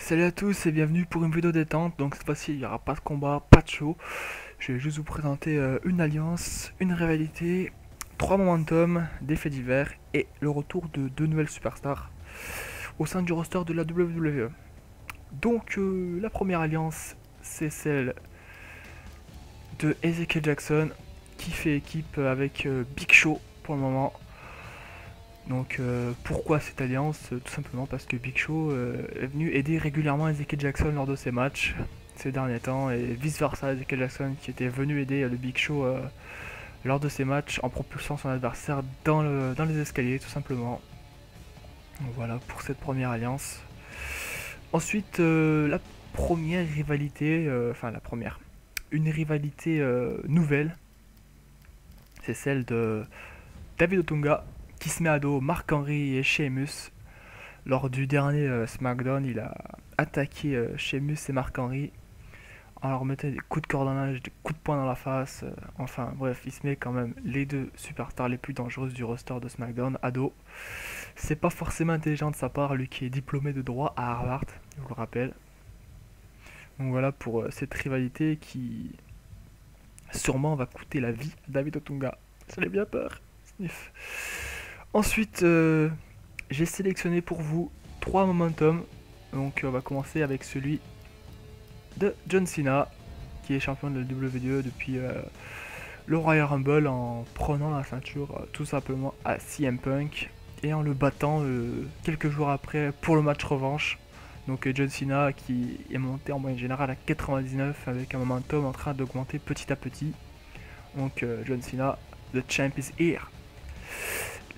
Salut à tous et bienvenue pour une vidéo détente. Donc cette fois-ci il n'y aura pas de combat, pas de show. Je vais juste vous présenter une alliance, une rivalité, trois momentum, des faits divers et le retour de deux nouvelles superstars au sein du roster de la WWE. Donc la première alliance c'est celle de Ezekiel Jackson qui fait équipe avec Big Show pour le moment. Donc pourquoi cette alliance? Tout simplement parce que Big Show est venu aider régulièrement Ezekiel Jackson lors de ses matchs ces derniers temps et vice versa. Ezekiel Jackson qui était venu aider le Big Show lors de ses matchs en propulsant son adversaire dans les escaliers tout simplement. Donc voilà pour cette première alliance. Ensuite la première rivalité, une rivalité nouvelle, c'est celle de David Otunga qui se met à dos Mark Henry et Sheamus. Lors du dernier SmackDown, il a attaqué Sheamus et Mark Henry en leur mettant des coups de cordonnage, des coups de poing dans la face. Enfin bref, il se met quand même les deux superstars les plus dangereuses du roster de SmackDown à dos. C'est pas forcément intelligent de sa part, lui qui est diplômé de droit à Harvard, je vous le rappelle. Donc voilà pour cette rivalité qui sûrement va coûter la vie à David Otunga. Ça fait bien peur. Sniff. Ensuite, j'ai sélectionné pour vous trois momentum. Donc on va commencer avec celui de John Cena, qui est champion de la WWE depuis le Royal Rumble en prenant la ceinture tout simplement à CM Punk et en le battant quelques jours après pour le match revanche. Donc John Cena qui est monté en moyenne générale à 99 avec un momentum en train d'augmenter petit à petit. Donc John Cena, the champ is here.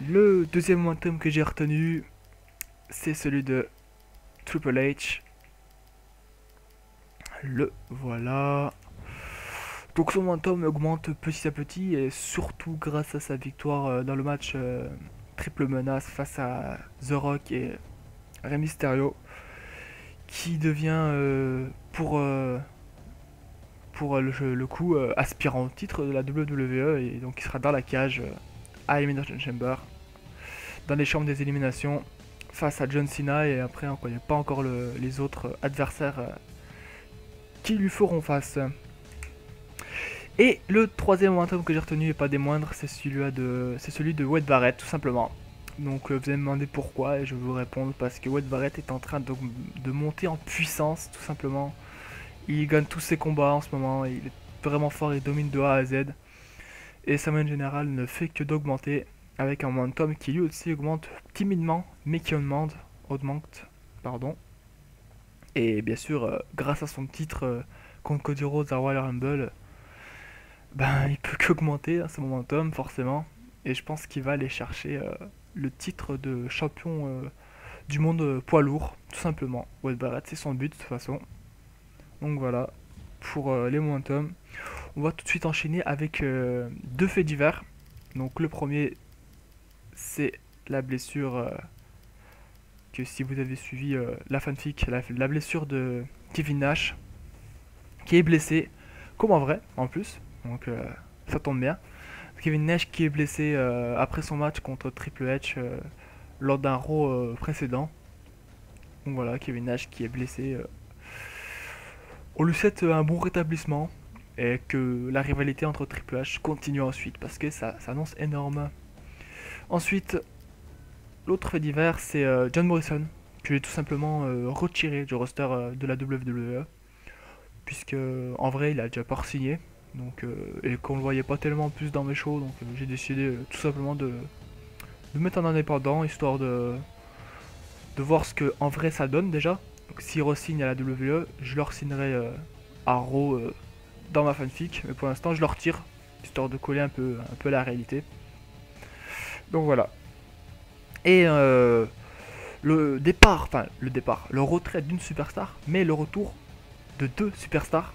Le deuxième momentum que j'ai retenu, c'est celui de Triple H. Le voilà. Donc son momentum augmente petit à petit et surtout grâce à sa victoire dans le match triple menace face à The Rock et Rey Mysterio, qui devient le coup aspirant au titre de la WWE et donc il sera dans la cage à Elimination Chamber, dans les chambres des éliminations face à John Cena, et après on ne connaît pas encore les autres adversaires qui lui feront face. Et le troisième momentum que j'ai retenu, et pas des moindres, c'est celui de Wade Barrett, tout simplement. Donc vous allez me demander pourquoi, et je vais vous répondre parce que Wade Barrett est en train de monter en puissance, tout simplement. Il gagne tous ses combats en ce moment, il est vraiment fort, il domine de A à Z. Et sa moyenne générale ne fait que d'augmenter, avec un momentum qui lui aussi augmente timidement, mais qui augmente, pardon. Et bien sûr, grâce à son titre contre Cody Rhodes à Royal Rumble, ben, il peut qu'augmenter ce momentum, forcément. Et je pense qu'il va aller chercher le titre de champion du monde poids lourd, tout simplement. Wade Barrett, c'est son but de toute façon. Donc voilà, pour les momentum. On va tout de suite enchaîner avec deux faits divers. Donc le premier, c'est la blessure que si vous avez suivi la fanfic, la blessure de Kevin Nash, qui est blessé, comme en vrai en plus. Donc ça tombe bien. Kevin Nash qui est blessé après son match contre Triple H lors d'un Raw précédent. Donc voilà, Kevin Nash qui est blessé. On lui souhaite un bon rétablissement et que la rivalité entre Triple H continue ensuite parce que ça s'annonce énorme. Ensuite, l'autre fait divers, c'est John Morrison, que j'ai tout simplement retiré du roster de la WWE, puisque en vrai il a déjà pas signé, donc, et qu'on le voyait pas tellement plus dans mes shows, donc j'ai décidé tout simplement de mettre en indépendant, histoire de voir ce que en vrai ça donne déjà. Donc s'il re-signe à la WWE, je le re-signerai à Raw dans ma fanfic, mais pour l'instant je le retire, histoire de coller un peu à la réalité. Donc voilà. Et le retrait d'une superstar, mais le retour de deux superstars,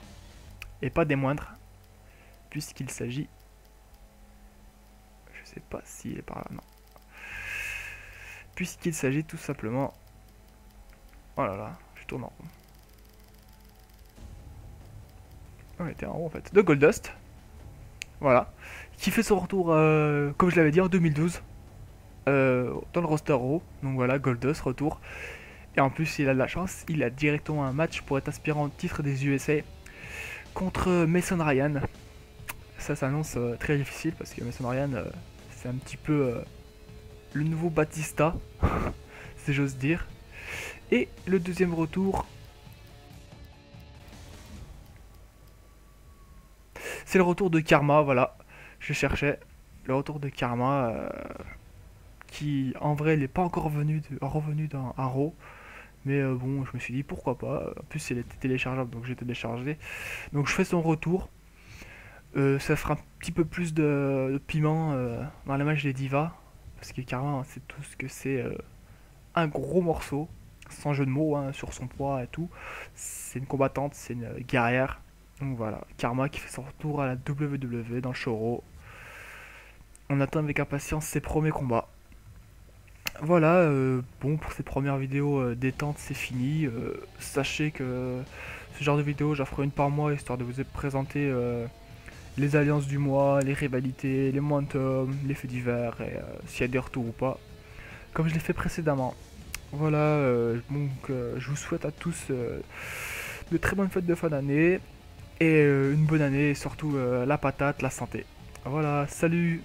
et pas des moindres, puisqu'il s'agit, je sais pas s'il est par là, non, puisqu'il s'agit tout simplement, oh là là, je tourne en rond, on était en rond en fait, de Goldust, voilà, qui fait son retour, comme je l'avais dit, en 2012, dans le roster Raw, donc voilà, Goldust, retour, Et en plus, il a de la chance, il a directement un match pour être aspirant au titre des USA contre Mason Ryan. Ça s'annonce très difficile parce que Mason Ryan, c'est un petit peu le nouveau Batista, si j'ose dire. Et le deuxième retour, c'est le retour de Karma, voilà. Je cherchais le retour de Karma, qui en vrai n'est pas encore revenu dans un Raw. Mais bon, je me suis dit pourquoi pas. En plus, il était téléchargeable, donc j'ai téléchargé. Donc je fais son retour. Ça fera un petit peu plus de piment dans les matchs des divas. Parce que Karma, c'est tout ce que c'est un gros morceau. Sans jeu de mots, hein, sur son poids et tout. C'est une combattante, c'est une guerrière. Donc voilà, Karma qui fait son retour à la WWE dans le show. On attend avec impatience ses premiers combats. Voilà, bon, pour ces premières vidéos détente, c'est fini. Sachez que ce genre de vidéo, j'en ferai une par mois, histoire de vous présenter les alliances du mois, les rivalités, les momentum, les faits divers, et s'il y a des retours ou pas, comme je l'ai fait précédemment. Voilà, donc je vous souhaite à tous de très bonnes fêtes de fin d'année, et une bonne année, et surtout la patate, la santé. Voilà, salut!